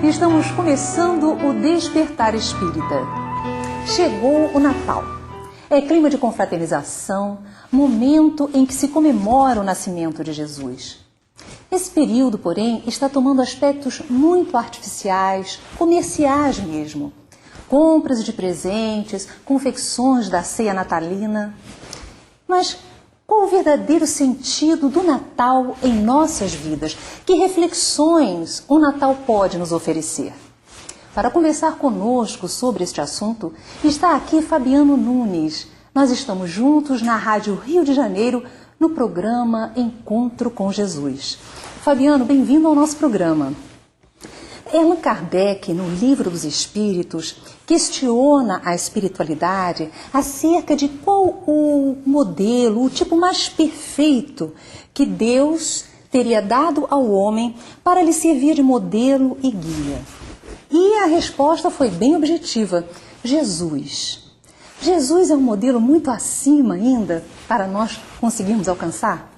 Estamos começando o Despertar Espírita. Chegou o Natal. É clima de confraternização, momento em que se comemora o nascimento de Jesus. Esse período, porém, está tomando aspectos muito artificiais, comerciais mesmo. Compras de presentes, confecções da ceia natalina. Mas qual o verdadeiro sentido do Natal em nossas vidas? Que reflexões o Natal pode nos oferecer? Para conversar conosco sobre este assunto, está aqui Fabiano Nunes. Nós estamos juntos na Rádio Rio de Janeiro, no programa Encontro com Jesus. Fabiano, bem-vindo ao nosso programa. Allan Kardec, no Livro dos Espíritos, questiona a espiritualidade acerca de qual o modelo, o tipo mais perfeito que Deus teria dado ao homem para lhe servir de modelo e guia. E a resposta foi bem objetiva: Jesus. Jesus é um modelo muito acima ainda para nós conseguirmos alcançar?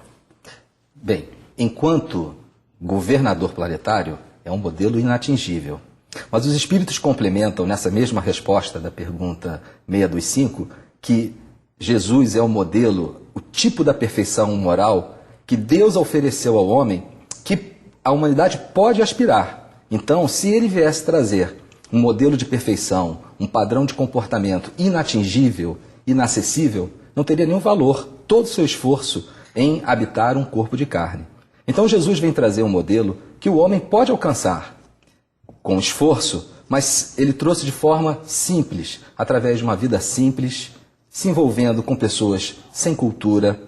Bem, enquanto governador planetário, é um modelo inatingível. Mas os espíritos complementam nessa mesma resposta da pergunta 625 que Jesus é o modelo, o tipo da perfeição moral que Deus ofereceu ao homem, que a humanidade pode aspirar. Então, se ele viesse trazer um modelo de perfeição, um padrão de comportamento inatingível, inacessível, não teria nenhum valor todo o seu esforço em habitar um corpo de carne. Então Jesus vem trazer um modelo que o homem pode alcançar com esforço, mas ele trouxe de forma simples, através de uma vida simples, se envolvendo com pessoas sem cultura,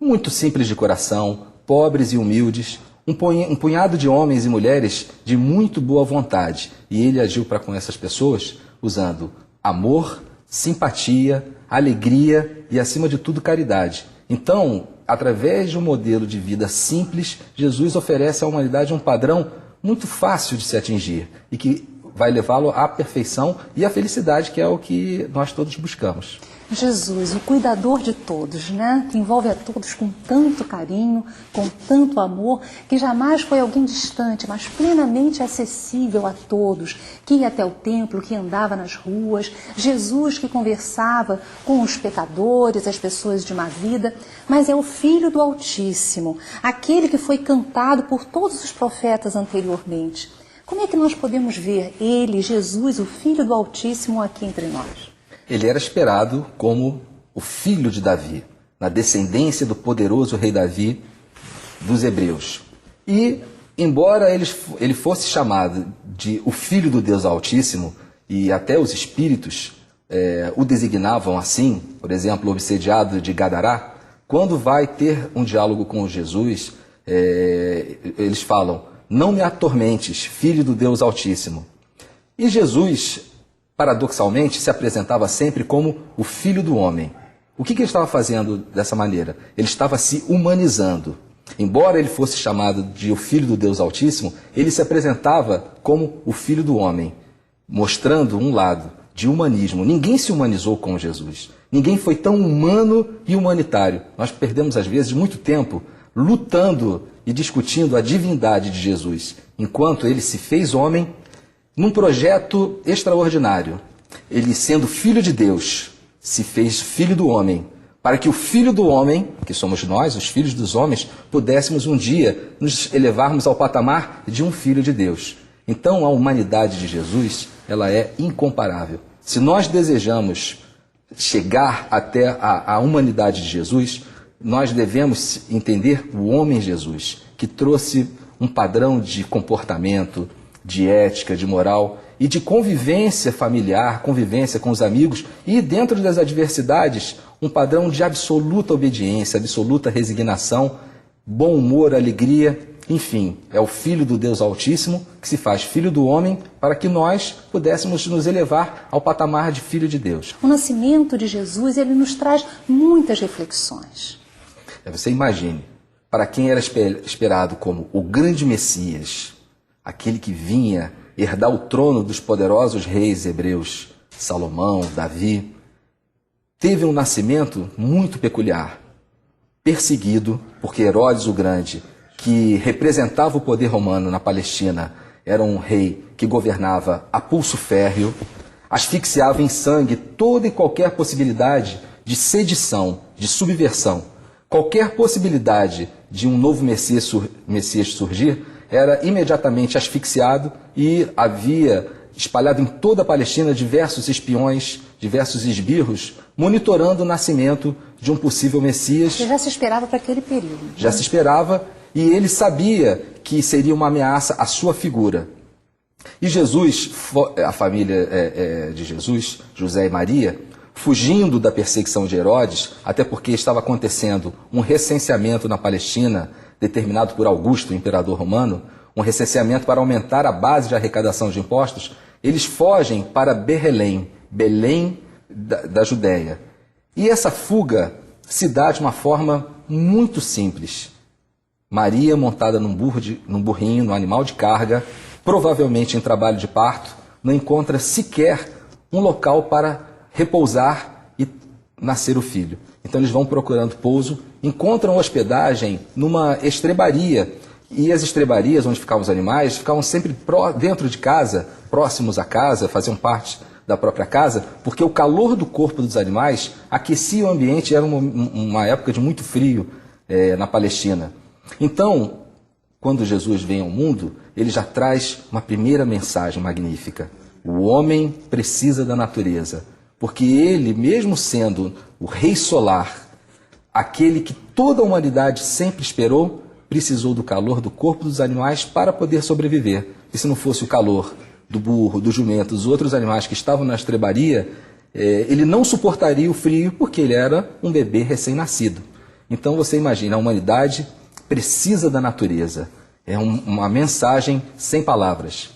muito simples de coração, pobres e humildes, um punhado de homens e mulheres de muito boa vontade. E ele agiu para com essas pessoas usando amor, simpatia, alegria e, acima de tudo, caridade. Então, através de um modelo de vida simples, Jesus oferece à humanidade um padrão muito fácil de se atingir e que vai levá-lo à perfeição e à felicidade, que é o que nós todos buscamos. Jesus, o cuidador de todos, né? Que envolve a todos com tanto carinho, com tanto amor, que jamais foi alguém distante, mas plenamente acessível a todos, que ia até o templo, que andava nas ruas, Jesus que conversava com os pecadores, as pessoas de má vida, mas é o Filho do Altíssimo, aquele que foi cantado por todos os profetas anteriormente. Como é que nós podemos ver ele, Jesus, o Filho do Altíssimo, aqui entre nós? Ele era esperado como o filho de Davi, na descendência do poderoso rei Davi dos hebreus. E, embora ele fosse chamado de o Filho do Deus Altíssimo, e até os espíritos o designavam assim, por exemplo, o obsediado de Gadará, quando vai ter um diálogo com Jesus, eles falam: não me atormentes, Filho do Deus Altíssimo. E Jesus, paradoxalmente, se apresentava sempre como o Filho do Homem. O que ele estava fazendo dessa maneira? Ele estava se humanizando. Embora ele fosse chamado de o Filho do Deus Altíssimo, ele se apresentava como o Filho do Homem, mostrando um lado de humanismo. Ninguém se humanizou com Jesus. Ninguém foi tão humano e humanitário. Nós perdemos, às vezes, muito tempo lutando e discutindo a divindade de Jesus, enquanto ele se fez homem num projeto extraordinário. Ele, sendo filho de Deus, se fez filho do homem, para que o filho do homem, que somos nós, os filhos dos homens, pudéssemos um dia nos elevarmos ao patamar de um filho de Deus. Então a humanidade de Jesus, ela é incomparável. Se nós desejamos chegar até a humanidade de Jesus, nós devemos entender o homem Jesus, que trouxe um padrão de comportamento, de ética, de moral e de convivência familiar, convivência com os amigos e, dentro das adversidades, um padrão de absoluta obediência, absoluta resignação, bom humor, alegria, enfim, é o Filho do Deus Altíssimo que se faz Filho do homem para que nós pudéssemos nos elevar ao patamar de Filho de Deus. O nascimento de Jesus, ele nos traz muitas reflexões. Você imagine, para quem era esperado como o grande Messias, aquele que vinha herdar o trono dos poderosos reis hebreus, Salomão, Davi, teve um nascimento muito peculiar, perseguido, porque Herodes o Grande, que representava o poder romano na Palestina, era um rei que governava a pulso férreo, asfixiava em sangue toda e qualquer possibilidade de sedição, de subversão. Qualquer possibilidade de um novo Messias surgir era imediatamente asfixiado e havia espalhado em toda a Palestina diversos espiões, diversos esbirros, monitorando o nascimento de um possível Messias. Que já se esperava para aquele período. Já se esperava, e ele sabia que seria uma ameaça à sua figura. E Jesus, a família de Jesus, José e Maria, fugindo da perseguição de Herodes, até porque estava acontecendo um recenseamento na Palestina, determinado por Augusto, o imperador romano, um recenseamento para aumentar a base de arrecadação de impostos, eles fogem para Belém da Judéia. E essa fuga se dá de uma forma muito simples. Maria, montada num burrinho, num animal de carga, provavelmente em trabalho de parto, não encontra sequer um local para repousar e nascer o filho. Então eles vão procurando pouso, encontram hospedagem numa estrebaria. E as estrebarias, onde ficavam os animais, ficavam sempre dentro de casa, próximos à casa, faziam parte da própria casa, porque o calor do corpo dos animais aquecia o ambiente, era uma época de muito frio na Palestina. Então, quando Jesus vem ao mundo, ele já traz uma primeira mensagem magnífica. O homem precisa da natureza, porque ele, mesmo sendo o rei solar, aquele que toda a humanidade sempre esperou, precisou do calor do corpo dos animais para poder sobreviver. E se não fosse o calor do burro, do jumento, dos outros animais que estavam na estrebaria, ele não suportaria o frio porque ele era um bebê recém-nascido. Então você imagina, a humanidade precisa da natureza. É uma mensagem sem palavras.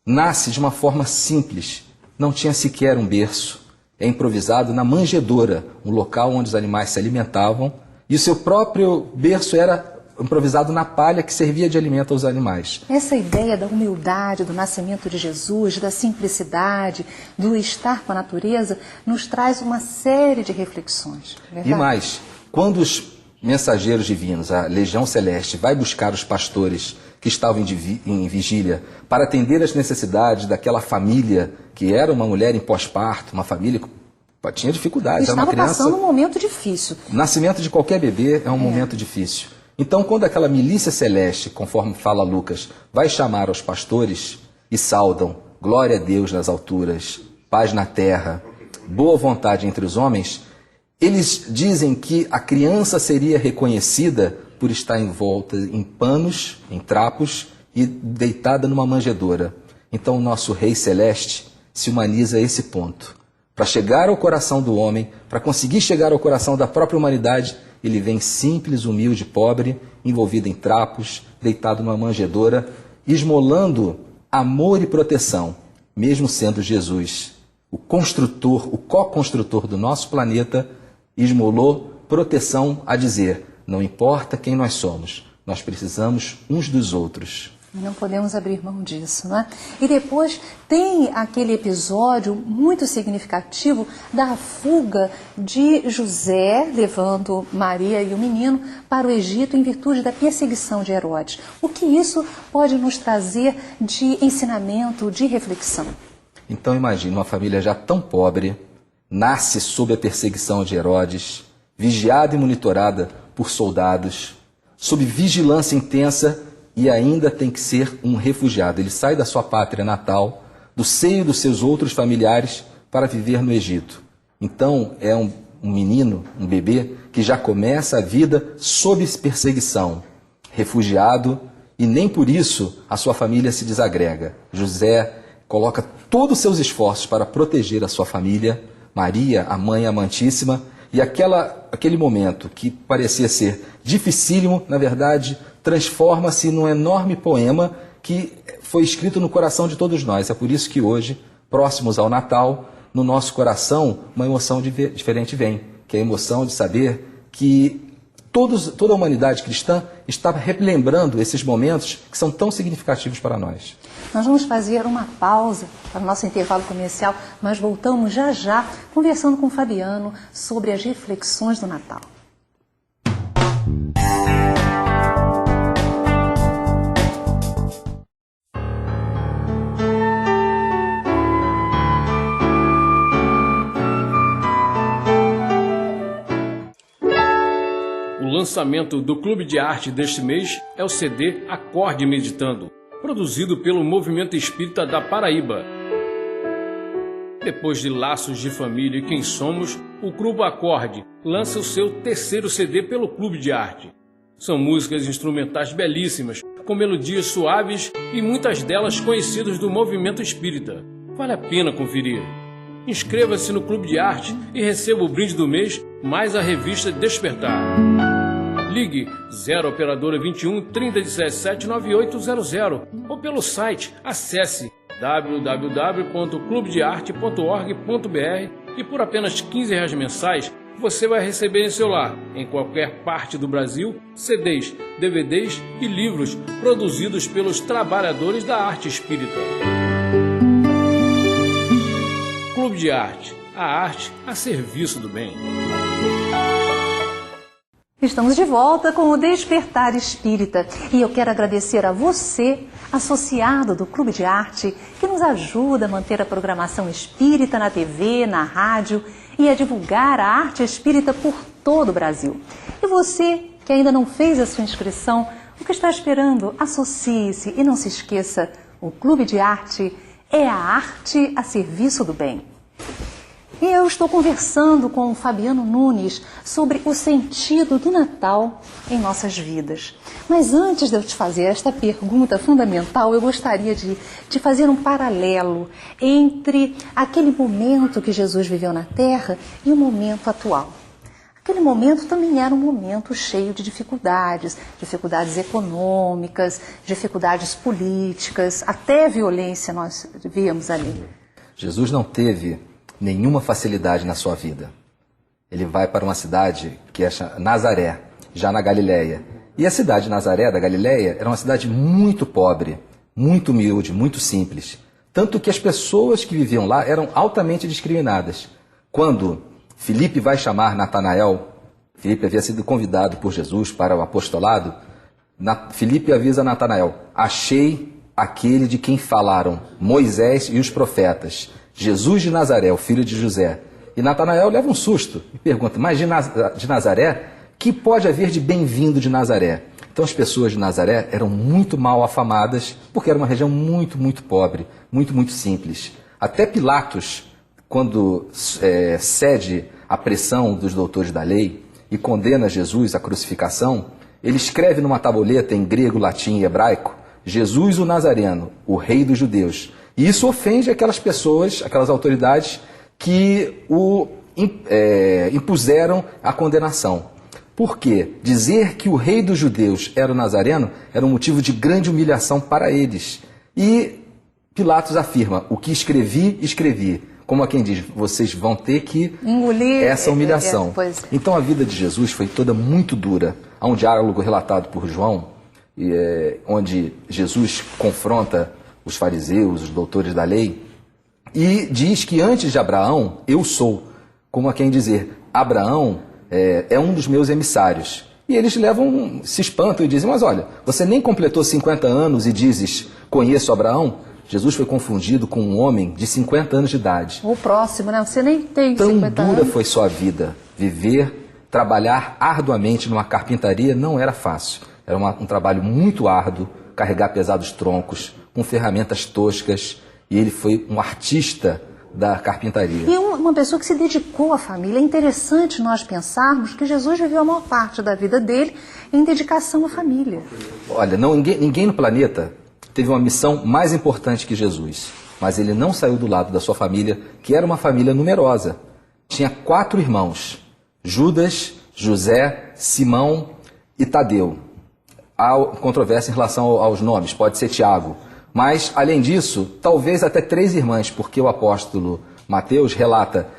Nasce de uma forma simples, não tinha sequer um berço. É improvisado na manjedoura, um local onde os animais se alimentavam, e o seu próprio berço era improvisado na palha que servia de alimento aos animais. Essa ideia da humildade, do nascimento de Jesus, da simplicidade, do estar com a natureza, nos traz uma série de reflexões. Verdade? E mais, quando os mensageiros divinos, a legião celeste, vai buscar os pastores que estavam em vigília para atender às necessidades daquela família que era uma mulher em pós-parto, uma família que tinha dificuldades. Estava passando um momento difícil. O nascimento de qualquer bebê é um momento difícil. Então, quando aquela milícia celeste, conforme fala Lucas, vai chamar aos pastores e saudam, glória a Deus nas alturas, paz na terra, boa vontade entre os homens, eles dizem que a criança seria reconhecida por estar envolta em panos, em trapos e deitada numa manjedoura. Então, o nosso Rei Celeste se humaniza a esse ponto. Para chegar ao coração do homem, para conseguir chegar ao coração da própria humanidade, ele vem simples, humilde, pobre, envolvido em trapos, deitado numa manjedoura, esmolando amor e proteção, mesmo sendo Jesus, o construtor, o co-construtor do nosso planeta, esmolou proteção a dizer, não importa quem nós somos, nós precisamos uns dos outros. Não podemos abrir mão disso, não é? E depois tem aquele episódio muito significativo da fuga de José, levando Maria e o menino para o Egito em virtude da perseguição de Herodes. O que isso pode nos trazer de ensinamento, de reflexão? Então imagine uma família já tão pobre, nasce sob a perseguição de Herodes, vigiada e monitorada por soldados, sob vigilância intensa, e ainda tem que ser um refugiado. Ele sai da sua pátria natal, do seio dos seus outros familiares, para viver no Egito. Então é um menino, um bebê, que já começa a vida sob perseguição, refugiado, e nem por isso a sua família se desagrega. José coloca todos os seus esforços para proteger a sua família, Maria, a mãe amantíssima, e aquele momento que parecia ser dificílimo, na verdade, transforma-se num enorme poema que foi escrito no coração de todos nós. É por isso que hoje, próximos ao Natal, no nosso coração, uma emoção diferente vem, que é a emoção de saber que toda a humanidade cristã está relembrando esses momentos que são tão significativos para nós. Nós vamos fazer uma pausa para o nosso intervalo comercial, mas voltamos já já conversando com o Fabiano sobre as reflexões do Natal. lançamento do Clube de Arte deste mês é o CD Acorde Meditando, produzido pelo Movimento Espírita da Paraíba. Depois de Laços de Família e Quem Somos, o Grupo Acorde lança o seu terceiro CD pelo Clube de Arte. São músicas instrumentais belíssimas, com melodias suaves e muitas delas conhecidas do movimento espírita. Vale a pena conferir. Inscreva-se no Clube de Arte e receba o brinde do mês, mais a revista Despertar. Ligue 0 Operadora 21 3017 9800 ou pelo site acesse www.clubedearte.org.br e por apenas R$15 mensais você vai receber em seu lar, em qualquer parte do Brasil, CDs, DVDs e livros produzidos pelos trabalhadores da arte espírita. Clube de Arte, a arte a serviço do bem. Estamos de volta com o Despertar Espírita e eu quero agradecer a você, associado do Clube de Arte, que nos ajuda a manter a programação espírita na TV, na rádio e a divulgar a arte espírita por todo o Brasil. E você que ainda não fez a sua inscrição, o que está esperando? Associe-se e não se esqueça, o Clube de Arte é a arte a serviço do bem. E eu estou conversando com o Fabiano Nunes sobre o sentido do Natal em nossas vidas. Mas antes de eu te fazer esta pergunta fundamental, eu gostaria de fazer um paralelo entre aquele momento que Jesus viveu na Terra e o momento atual. Aquele momento também era um momento cheio de dificuldades econômicas, dificuldades políticas, até violência nós víamos ali. Jesus não teve nenhuma facilidade na sua vida. Ele vai para uma cidade que é Nazaré, já na Galileia. E a cidade de Nazaré, da Galileia, era uma cidade muito pobre, muito humilde, muito simples. Tanto que as pessoas que viviam lá eram altamente discriminadas. Quando Filipe vai chamar Natanael, Filipe havia sido convidado por Jesus para o apostolado, Filipe avisa Natanael: achei aquele de quem falaram Moisés e os profetas, Jesus de Nazaré, o filho de José. E Natanael leva um susto e pergunta: mas de Nazaré, que pode haver de bem-vindo de Nazaré? Então as pessoas de Nazaré eram muito mal afamadas, porque era uma região muito, muito pobre, muito, muito simples. Até Pilatos, quando cede à pressão dos doutores da lei e condena Jesus à crucificação, ele escreve numa tabuleta em grego, latim e hebraico: Jesus o Nazareno, o rei dos judeus. E isso ofende aquelas pessoas, aquelas autoridades que o impuseram a condenação. Por quê? Dizer que o rei dos judeus era o Nazareno era um motivo de grande humilhação para eles. E Pilatos afirma: o que escrevi, escrevi. Como a quem diz, vocês vão ter que engolir essa humilhação. Então a vida de Jesus foi toda muito dura. Há um diálogo relatado por João, onde Jesus confronta os fariseus, os doutores da lei, e diz que antes de Abraão, eu sou. Como a quem dizer, Abraão é um dos meus emissários. E eles se espantam e dizem: mas olha, você nem completou 50 anos e dizes, conheço Abraão? Jesus foi confundido com um homem de 50 anos de idade. O próximo, né? Você nem tem 50 anos. Tão dura foi sua vida. Viver, trabalhar arduamente numa carpintaria não era fácil. Era um trabalho muito árduo, carregar pesados troncos, com ferramentas toscas, e ele foi um artista da carpintaria. E uma pessoa que se dedicou à família. É interessante nós pensarmos que Jesus viveu a maior parte da vida dele em dedicação à família. Olha, ninguém no planeta teve uma missão mais importante que Jesus, mas ele não saiu do lado da sua família, que era uma família numerosa. Tinha 4 irmãos: Judas, José, Simão e Tadeu. Há controvérsia em relação aos nomes, pode ser Tiago. Mas, além disso, talvez até 3 irmãs, porque o apóstolo Mateus relata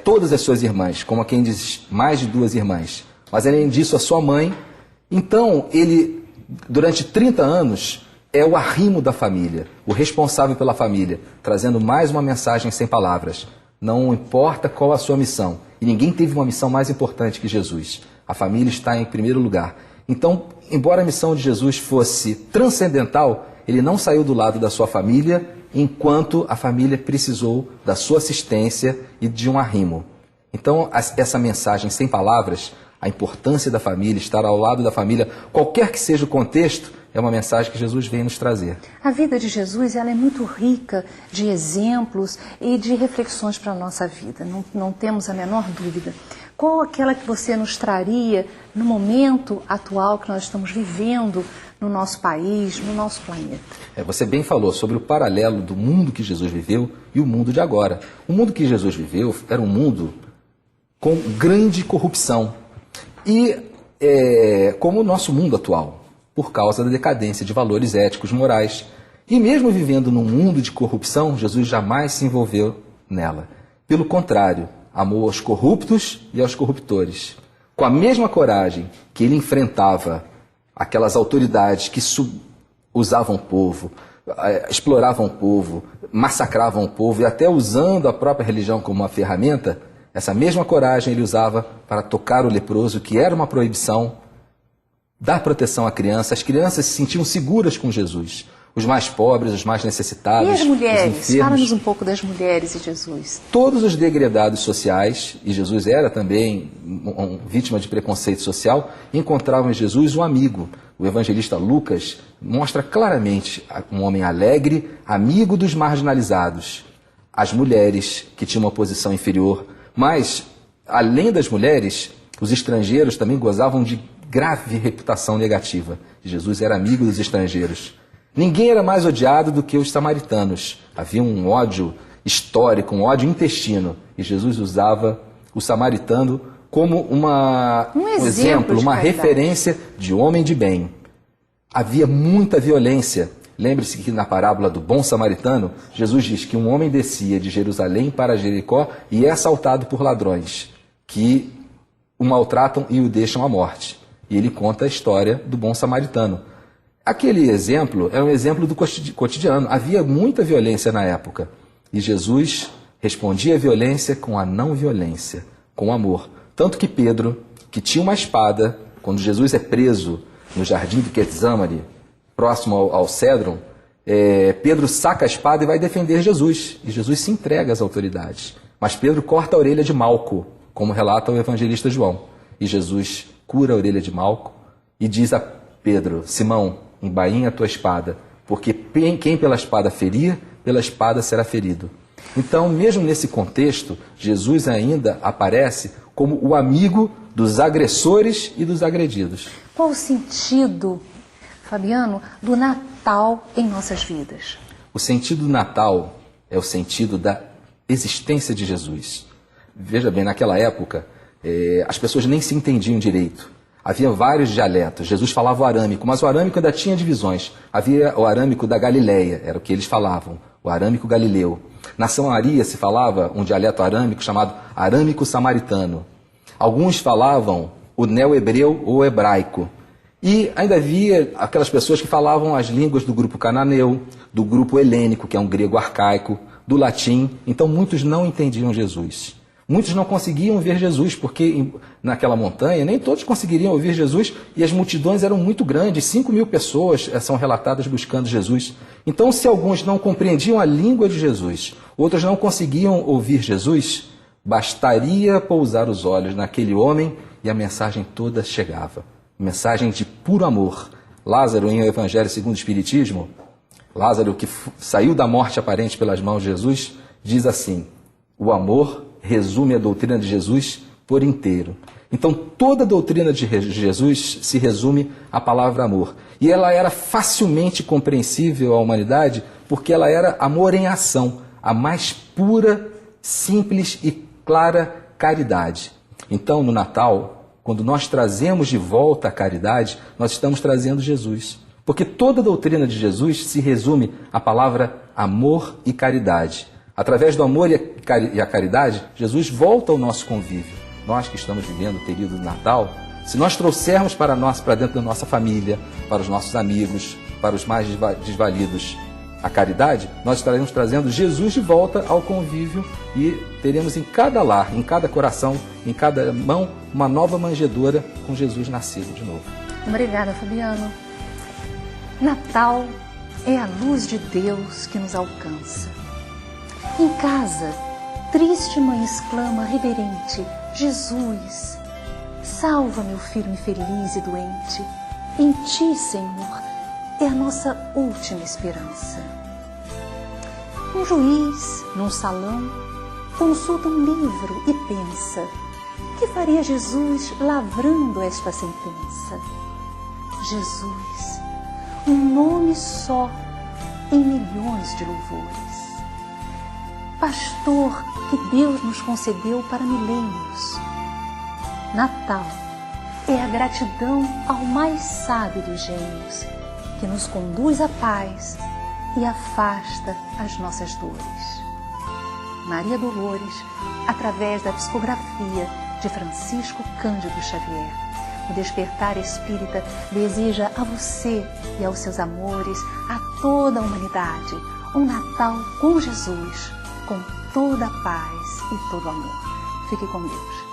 todas as suas irmãs, como quem diz, mais de 2 irmãs. Mas, além disso, a sua mãe. Então, ele, durante 30 anos, é o arrimo da família, o responsável pela família, trazendo mais uma mensagem sem palavras. Não importa qual a sua missão. E ninguém teve uma missão mais importante que Jesus. A família está em primeiro lugar. Então, embora a missão de Jesus fosse transcendental, ele não saiu do lado da sua família enquanto a família precisou da sua assistência e de um arrimo. Então, essa mensagem sem palavras, a importância da família, estar ao lado da família, qualquer que seja o contexto, é uma mensagem que Jesus vem nos trazer. A vida de Jesus ela é muito rica de exemplos e de reflexões para a nossa vida, não temos a menor dúvida. Qual aquela que você nos traria no momento atual que nós estamos vivendo no nosso país, no nosso planeta? Você bem falou sobre o paralelo do mundo que Jesus viveu e o mundo de agora. O mundo que Jesus viveu era um mundo com grande corrupção e como o nosso mundo atual, por causa da decadência de valores éticos, morais. E mesmo vivendo num mundo de corrupção, Jesus jamais se envolveu nela. Pelo contrário, amou aos corruptos e aos corruptores. Com a mesma coragem que ele enfrentava aquelas autoridades que usavam o povo, exploravam o povo, massacravam o povo e até usando a própria religião como uma ferramenta, essa mesma coragem ele usava para tocar o leproso, que era uma proibição, dar proteção à criança. As crianças se sentiam seguras com Jesus. Os mais pobres, os mais necessitados, e as mulheres? os enfermos. Fala-nos um pouco das mulheres e Jesus. Todos os degradados sociais, e Jesus era também vítima de preconceito social, encontravam em Jesus um amigo. O evangelista Lucas mostra claramente um homem alegre, amigo dos marginalizados. As mulheres, que tinham uma posição inferior. Mas, além das mulheres, os estrangeiros também gozavam de grave reputação negativa. Jesus era amigo dos estrangeiros. Ninguém era mais odiado do que os samaritanos. Havia um ódio histórico, um ódio intestino. E Jesus usava o samaritano como um exemplo, uma referência de homem de bem. Havia muita violência. Lembre-se que na parábola do bom samaritano, Jesus diz que um homem descia de Jerusalém para Jericó e é assaltado por ladrões, que o maltratam e o deixam à morte. E ele conta a história do bom samaritano. Aquele exemplo é um exemplo do cotidiano. Havia muita violência na época. E Jesus respondia à violência com a não violência, com amor. Tanto que Pedro, que tinha uma espada, quando Jesus é preso no jardim do Getsemane, próximo ao Cédron, Pedro saca a espada e vai defender Jesus. E Jesus se entrega às autoridades. Mas Pedro corta a orelha de Malco, como relata o evangelista João. E Jesus cura a orelha de Malco e diz a Pedro: Simão, embainha a tua espada, porque quem pela espada ferir, pela espada será ferido. Então, mesmo nesse contexto, Jesus ainda aparece como o amigo dos agressores e dos agredidos. Qual o sentido, Fabiano, do Natal em nossas vidas? O sentido do Natal é o sentido da existência de Jesus. Veja bem, naquela época, as pessoas nem se entendiam direito. Havia vários dialetos. Jesus falava o arâmico, mas o arâmico ainda tinha divisões. Havia o arâmico da Galileia, era o que eles falavam, o arâmico galileu. Na Samaria se falava um dialeto arâmico chamado arâmico samaritano. Alguns falavam o neo-hebreu ou hebraico. E ainda havia aquelas pessoas que falavam as línguas do grupo cananeu, do grupo helênico, que é um grego arcaico, do latim. Então muitos não entendiam Jesus. Muitos não conseguiam ver Jesus, porque naquela montanha nem todos conseguiriam ouvir Jesus e as multidões eram muito grandes, 5.000 pessoas são relatadas buscando Jesus. Então, se alguns não compreendiam a língua de Jesus, outros não conseguiam ouvir Jesus, bastaria pousar os olhos naquele homem e a mensagem toda chegava. Mensagem de puro amor. Lázaro, em O Evangelho segundo o Espiritismo, Lázaro, que saiu da morte aparente pelas mãos de Jesus, diz assim: o amor resume a doutrina de Jesus por inteiro. Então, toda a doutrina de Jesus se resume à palavra amor. E ela era facilmente compreensível à humanidade porque ela era amor em ação, a mais pura, simples e clara caridade. Então, no Natal, quando nós trazemos de volta a caridade, nós estamos trazendo Jesus. Porque toda a doutrina de Jesus se resume à palavra amor e caridade. Através do amor e a caridade, Jesus volta ao nosso convívio. Nós que estamos vivendo o período do Natal, se nós trouxermos para dentro da nossa família, para os nossos amigos, para os mais desvalidos, a caridade, nós estaremos trazendo Jesus de volta ao convívio e teremos em cada lar, em cada coração, em cada mão, uma nova manjedoura com Jesus nascido de novo. Obrigada, Fabiano. Natal é a luz de Deus que nos alcança. Em casa, triste mãe exclama reverente: Jesus, Salva meu filho infeliz e doente. Em ti, Senhor, é a nossa última esperança. Um juiz, num salão, consulta um livro e pensa: que faria Jesus lavrando esta sentença? Jesus, um nome só em milhões de louvores. Pastor que Deus nos concedeu para milênios. Natal é a gratidão ao mais sábio dos gênios, que nos conduz à paz e afasta as nossas dores. Maria Dolores, através da psicografia de Francisco Cândido Xavier. O Despertar Espírita deseja a você e aos seus amores, a toda a humanidade, um Natal com Jesus, com toda a paz e todo o amor. Fique com Deus.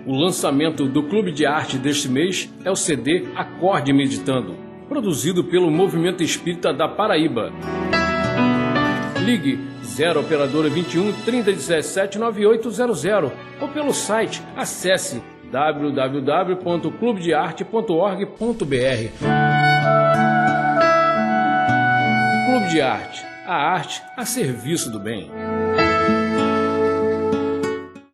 O lançamento do Clube de Arte deste mês é o CD Acorde Meditando, produzido pelo Movimento Espírita da Paraíba. Ligue 0 operadora 21 3017 9800 ou pelo site acesse www.clubedearte.org.br. Clube de Arte, a arte a serviço do bem.